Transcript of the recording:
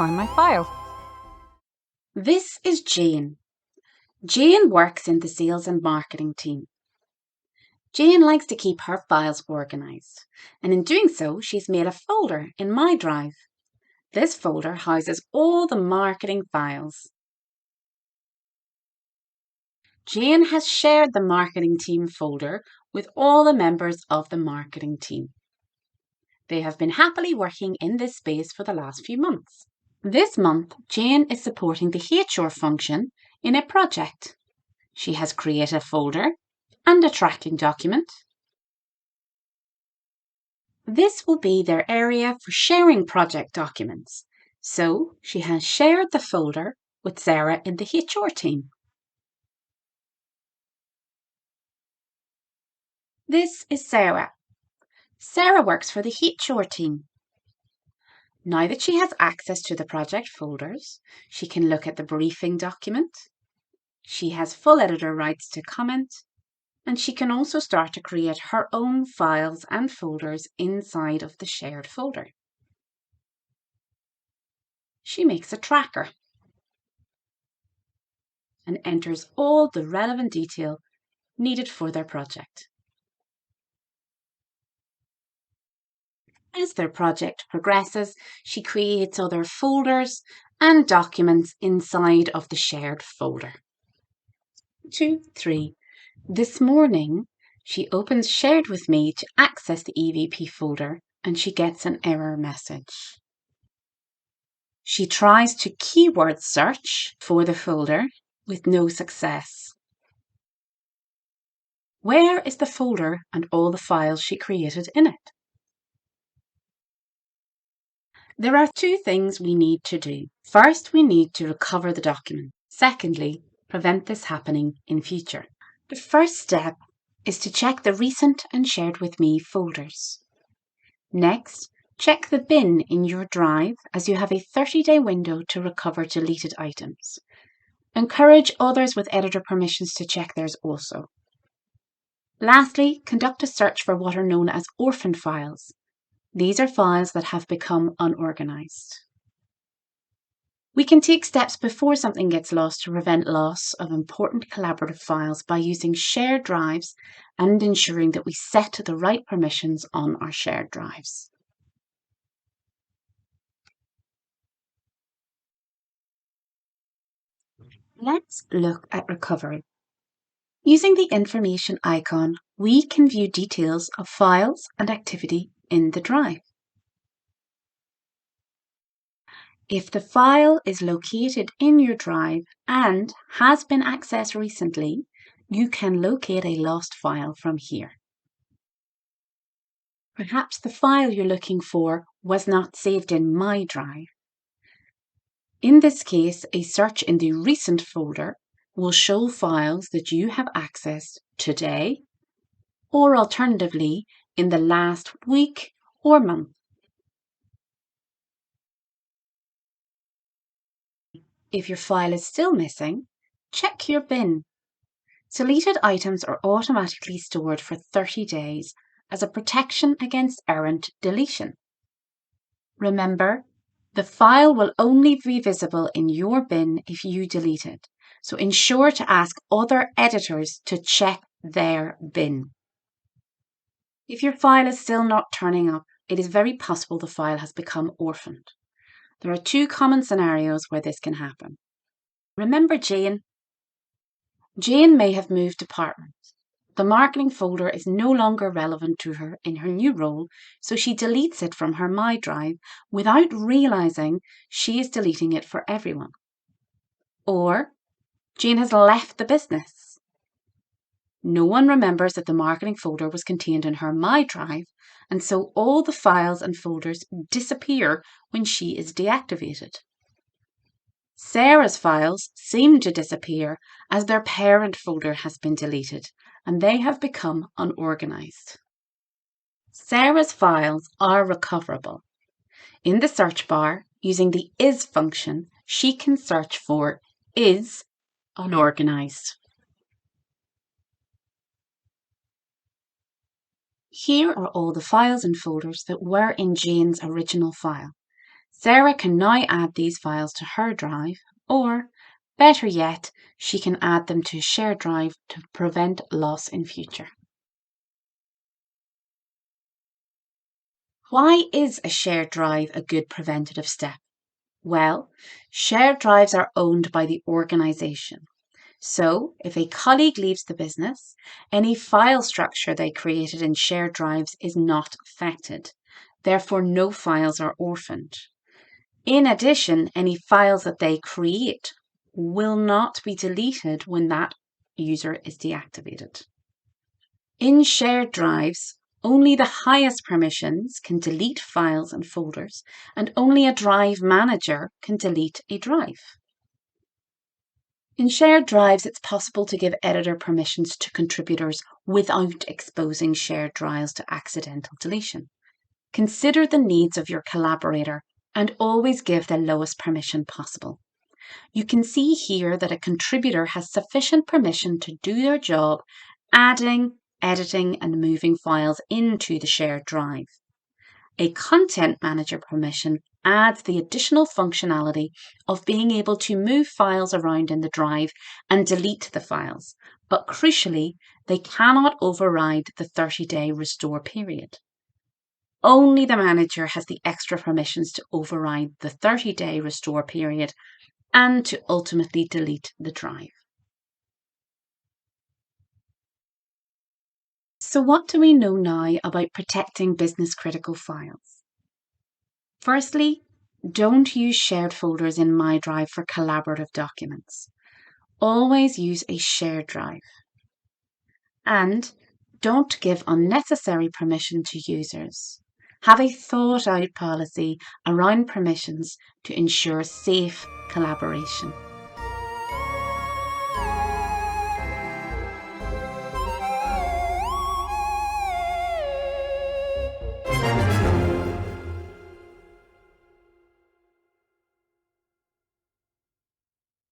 find my file. This is Jane. Jane works in the sales and marketing team. Jane likes to keep her files organised, and in doing so, she's made a folder in My Drive. This folder houses all the marketing files. Jane has shared the marketing team folder with all the members of the marketing team. They have been happily working in this space for the last few months. This month, Jane is supporting the HR function in a project. She has created a folder and a tracking document. This will be their area for sharing project documents, so she has shared the folder with Sarah in the HR team. This is Sarah. Sarah works for the HR team. Now that she has access to the project folders, she can look at the briefing document. She has full editor rights to comment, and she can also start to create her own files and folders inside of the shared folder. She makes a tracker and enters all the relevant detail needed for their project. As their project progresses, she creates other folders and documents inside of the shared folder. 2, 3. This morning, she opens Shared with Me to access the EVP folder and she gets an error message. She tries to keyword search for the folder with no success. Where is the folder and all the files she created in it? There are two things we need to do. First, we need to recover the document. Secondly, prevent this happening in future. The first step is to check the recent and Shared with Me folders. Next, check the bin in your drive as you have a 30-day window to recover deleted items. Encourage others with editor permissions to check theirs also. Lastly, conduct a search for what are known as orphaned files. These are files that have become unorganized. We can take steps before something gets lost to prevent loss of important collaborative files by using shared drives and ensuring that we set the right permissions on our shared drives. Let's look at recovery. Using the information icon, we can view details of files and activity in the drive. If the file is located in your drive and has been accessed recently, you can locate a lost file from here. Perhaps the file you're looking for was not saved in My Drive. In this case, a search in the Recent folder will show files that you have accessed today, or alternatively, in the last week or month. If your file is still missing, check your bin. Deleted items are automatically stored for 30 days as a protection against errant deletion. Remember, the file will only be visible in your bin if you delete it, so ensure to ask other editors to check their bin. If your file is still not turning up, it is very possible the file has become orphaned. There are two common scenarios where this can happen. Remember Jane? Jane may have moved departments. The marketing folder is no longer relevant to her in her new role, so she deletes it from her My Drive without realizing she is deleting it for everyone. Or Jane has left the business. No one remembers that the marketing folder was contained in her My Drive, and so all the files and folders disappear when she is deactivated. Sarah's files seem to disappear as their parent folder has been deleted and they have become unorganized. Sarah's files are recoverable. In the search bar, using the is function, she can search for is unorganized. Here are all the files and folders that were in Jane's original file. Sarah can now add these files to her drive, or, better yet, she can add them to a shared drive to prevent loss in future. Why is a shared drive a good preventative step? Well, shared drives are owned by the organisation. So, if a colleague leaves the business, any file structure they created in shared drives is not affected. Therefore, no files are orphaned. In addition, any files that they create will not be deleted when that user is deactivated. In shared drives, only the highest permissions can delete files and folders, and only a drive manager can delete a drive. In shared drives, it's possible to give editor permissions to contributors without exposing shared drives to accidental deletion. Consider the needs of your collaborator and always give the lowest permission possible. You can see here that a contributor has sufficient permission to do their job, adding, editing, and moving files into the shared drive. A content manager permission adds the additional functionality of being able to move files around in the drive and delete the files, but crucially, they cannot override the 30-day restore period. Only the manager has the extra permissions to override the 30-day restore period and to ultimately delete the drive. So what do we know now about protecting business critical files? Firstly, don't use shared folders in My Drive for collaborative documents. Always use a shared drive. And don't give unnecessary permission to users. Have a thought out policy around permissions to ensure safe collaboration.